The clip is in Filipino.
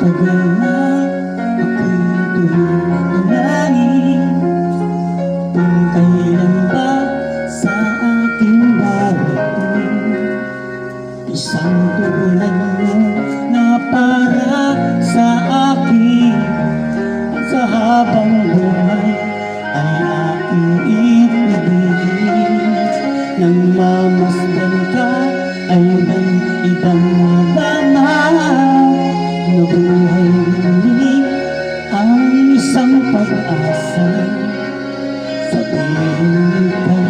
Tagal na ako'y tuloy-tulangin kung kailan ba sa aking darating isang tulad mo na para sa akin. Sa habang buhay ay aking ibigin. Nang mamasdan ka ay may ibang nadama na buhay muli ang isang pag-asa. Sabihin ka